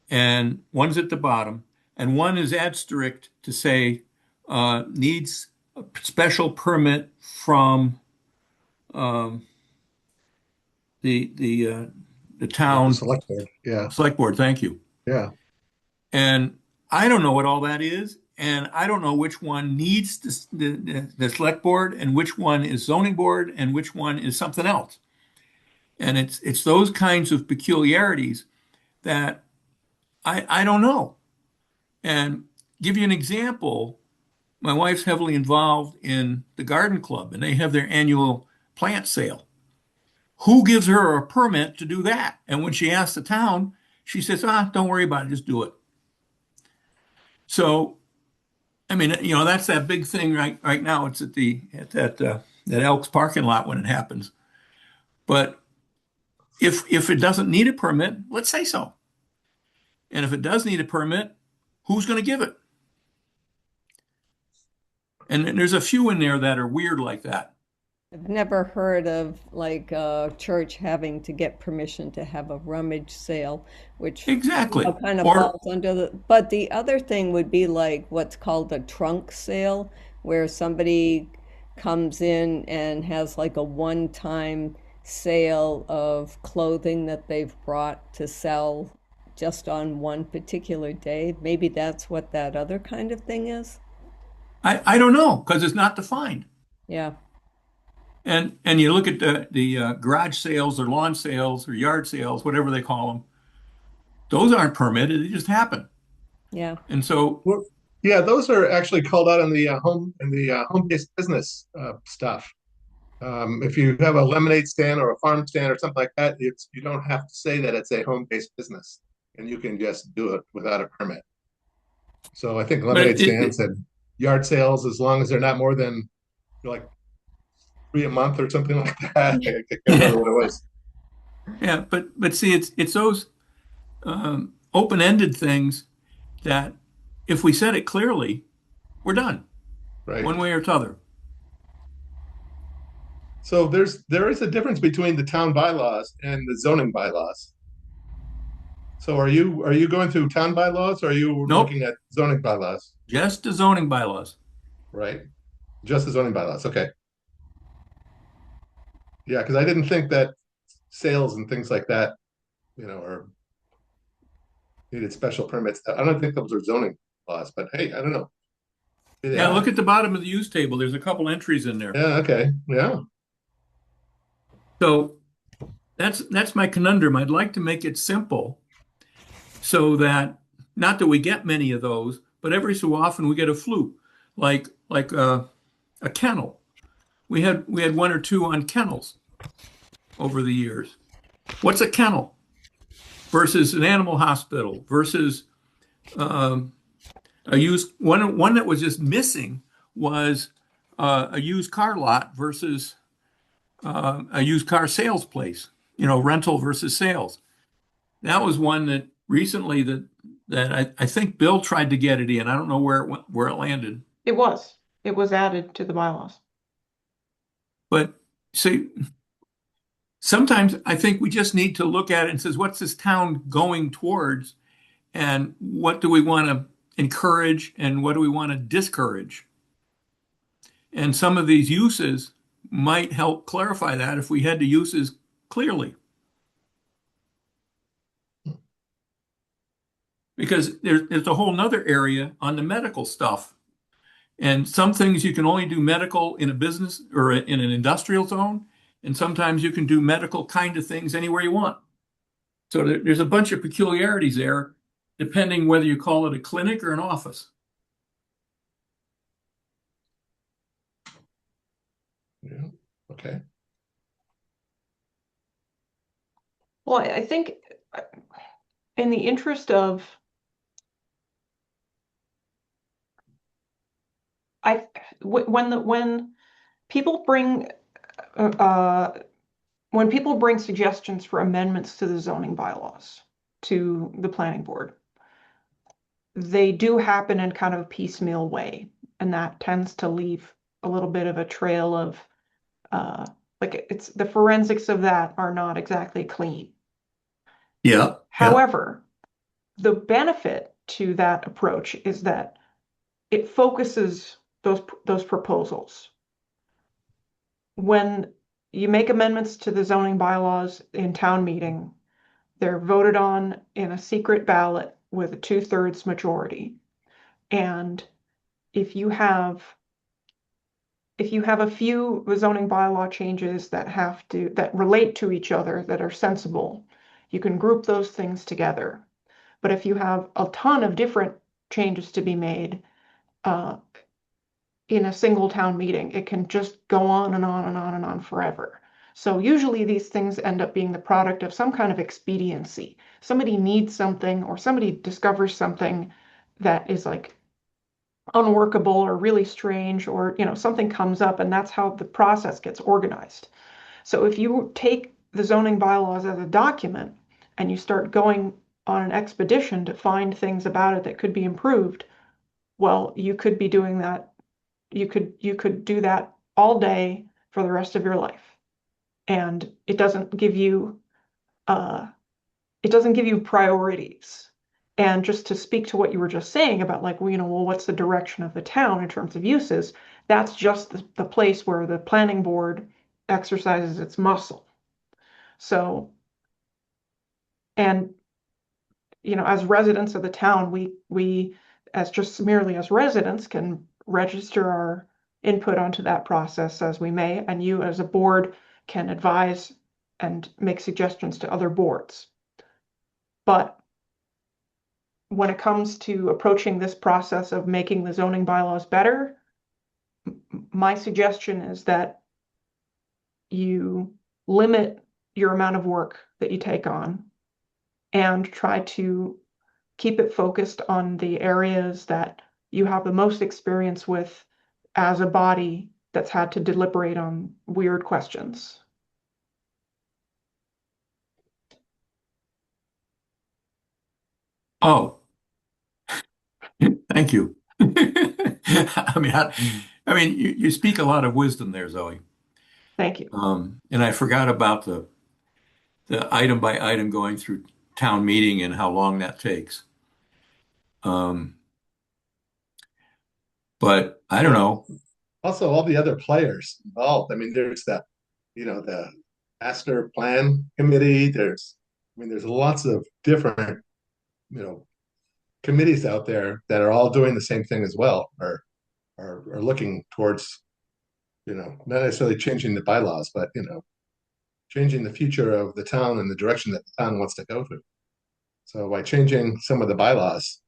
And one's at the bottom, and one is asterisked to say needs a special permit from the The town select board. Yeah. select board. Thank you. Yeah. And I don't know what all that is, and I don't know which one needs the select board and which one is zoning board and which one is something else. And it's those kinds of peculiarities that I don't know. And give you an example, my wife's heavily involved in the garden club, and they have their annual plant sale. Who gives her a permit to do that? And when she asks the town, she says, don't worry about it, just do it. So, I mean, that's that big thing right now. It's at that Elks parking lot when it happens. But if it doesn't need a permit, let's say so. And if it does need a permit, who's going to give it? And there's a few in there that are weird like that. I've never heard of like a church having to get permission to have a rummage sale, which Exactly. kind of Or falls under but the other thing would be like what's called a trunk sale, where somebody comes in and has like a one-time sale of clothing that they've brought to sell just on one particular day. Maybe that's what that other kind of thing is. I don't know because it's not defined. Yeah. And you look at the garage sales or lawn sales or yard sales, whatever they call them. Those aren't permitted; they just happen. Yeah. And so, Well, yeah, those are actually called out in the home-based business stuff. If you have a lemonade stand or a farm stand or something like that, you don't have to say that it's a home-based business, and you can just do it without a permit. So I think but lemonade stands and yard sales, as long as they're not more than like 3 a month or something like that. I can't remember what it was. Yeah, but see, it's those open-ended things that if we said it clearly, we're done, Right. one way or t'other. So there is a difference between the town bylaws and the zoning bylaws. So are you going through town bylaws or are you Nope. looking at zoning bylaws? Just the zoning bylaws. Right? Just the zoning bylaws. Okay. Yeah, because I didn't think that sales and things like that, or needed special permits. I don't think those are zoning laws, but hey, I don't know. Yeah, look at the bottom of the use table. There's a couple entries in there. Yeah, okay. Yeah. So that's my conundrum. I'd like to make it simple so that not that we get many of those, but every so often we get a fluke, like a kennel. We had one or two on kennels over the years. What's a kennel versus an animal hospital versus a used one that was just missing was a used car lot versus a used car sales place, rental versus sales. That was one that recently that I think Bill tried to get it in. I don't know where it landed. It was added to the bylaws. But see, sometimes I think we just need to look at it and says, what's this town going towards, and what do we want to encourage, and what do we want to discourage? And some of these uses might help clarify that if we had the uses clearly. Because there's a whole nother area on the medical stuff. And some things you can only do medical in a business or in an industrial zone. And sometimes you can do medical kind of things anywhere you want. So there's a bunch of peculiarities there, depending whether you call it a clinic or an office. Yeah. Okay. Well, I think in the interest of when people bring suggestions for amendments to the zoning bylaws to the planning board, they do happen in kind of a piecemeal way, and that tends to leave a little bit of a trail of it's the forensics of that are not exactly clean. Yeah. However, the benefit to that approach is that it focuses those proposals. When you make amendments to the zoning bylaws in town meeting, they're voted on in a secret ballot with a 2/3 majority. And if you have a few zoning bylaw changes that relate to each other, that are sensible, you can group those things together. But if you have a ton of different changes to be made in a single town meeting, it can just go on and on and on and on forever. So usually these things end up being the product of some kind of expediency. Somebody needs something, or somebody discovers something that is like unworkable or really strange, or something comes up, and that's how the process gets organized. So if you take the zoning bylaws as a document and you start going on an expedition to find things about it that could be improved, well, you could be doing that. You could do that all day for the rest of your life, and it doesn't give you priorities. And just to speak to what you were just saying about what's the direction of the town in terms of uses, that's just the place where the planning board exercises its muscle. So, and as residents of the town, we as just merely as residents can register our input onto that process as we may, and you as a board can advise and make suggestions to other boards. But when it comes to approaching this process of making the zoning bylaws better, my suggestion is that you limit your amount of work that you take on and try to keep it focused on the areas that you have the most experience with as a body that's had to deliberate on weird questions. Oh, thank you. I mean, you speak a lot of wisdom there, Zoe. Thank you. And I forgot about the item by item going through town meeting and how long that takes. But I don't know. Also, all the other players involved. I mean, there's the master plan committee. There's lots of different, committees out there that are all doing the same thing as well, or are looking towards, not necessarily changing the bylaws, but changing the future of the town and the direction that the town wants to go to. So by changing some of the bylaws,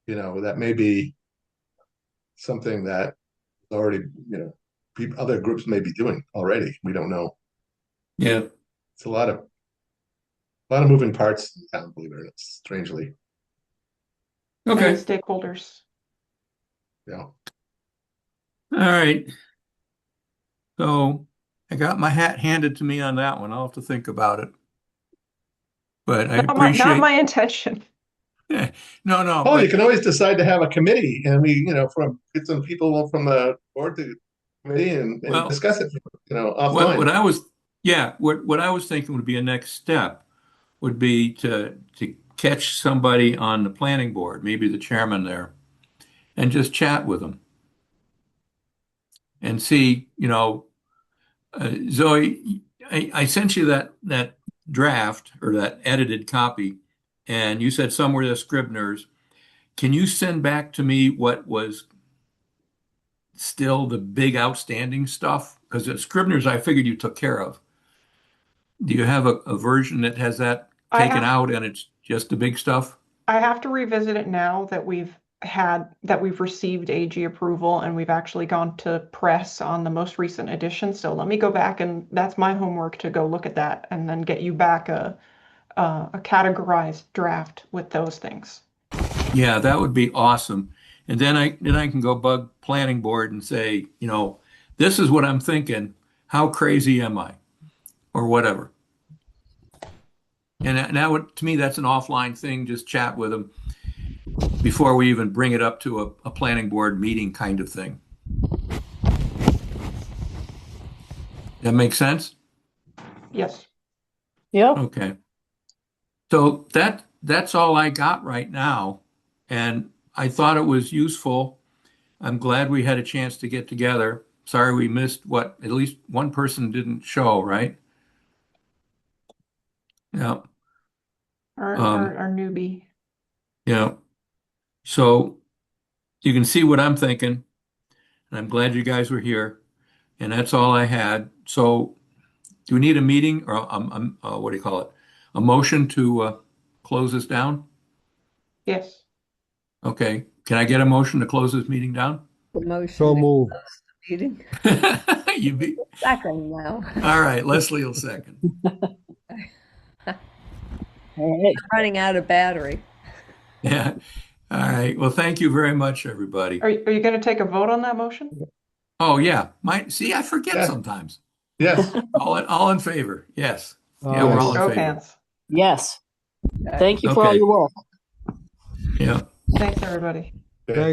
that may be something that already, other groups may be doing already. We don't know. Yeah. It's a lot of moving parts in town, believe it or not, strangely. Okay. Many stakeholders. Yeah. All right. So I got my hat handed to me on that one. I'll have to think about it. But I Not appreciate. my intention. No. Oh, but- you can always decide to have a committee, and we, get some people from the board to committee and Well, discuss it, offline. what I was thinking would be a next step would be to catch somebody on the planning board, maybe the chairman there, and just chat with them and see, Zoe, I sent you that draft or that edited copy, and you said somewhere the Scribner's. Can you send back to me what was still the big outstanding stuff? Because the Scribner's, I figured you took care of. Do you have a version that has that taken out and it's just the big stuff? I have to revisit it now that we've received AG approval and we've actually gone to press on the most recent edition. So let me go back, and that's my homework, to go look at that and then get you back a categorized draft with those things. Yeah, that would be awesome. And then I can go bug planning board and say, this is what I'm thinking. How crazy am I? Or whatever. And now, to me, that's an offline thing. Just chat with them before we even bring it up to a planning board meeting kind of thing. That makes sense? Yes. Yeah. Okay. So that's all I got right now. And I thought it was useful. I'm glad we had a chance to get together. Sorry we missed at least one person didn't show, right? Yeah. Our newbie. Yeah. So you can see what I'm thinking. And I'm glad you guys were here. And that's all I had. So do we need a meeting or what do you call it? A motion to close this down? Yes. Okay. Can I get a motion to close this meeting down? The motion So to moved. close the meeting. You be Second now. all right. Leslie will second. All right. Running out of battery. Yeah. All right. Well, thank you very much, everybody. Are you going to take a vote on that motion? Oh yeah. See, I forget Yeah. sometimes. Yes. All in favor. Yes. Yeah, we're all in Show of favor. hands. Yes. Thank you for all Okay. your work. Yeah. Thanks, everybody.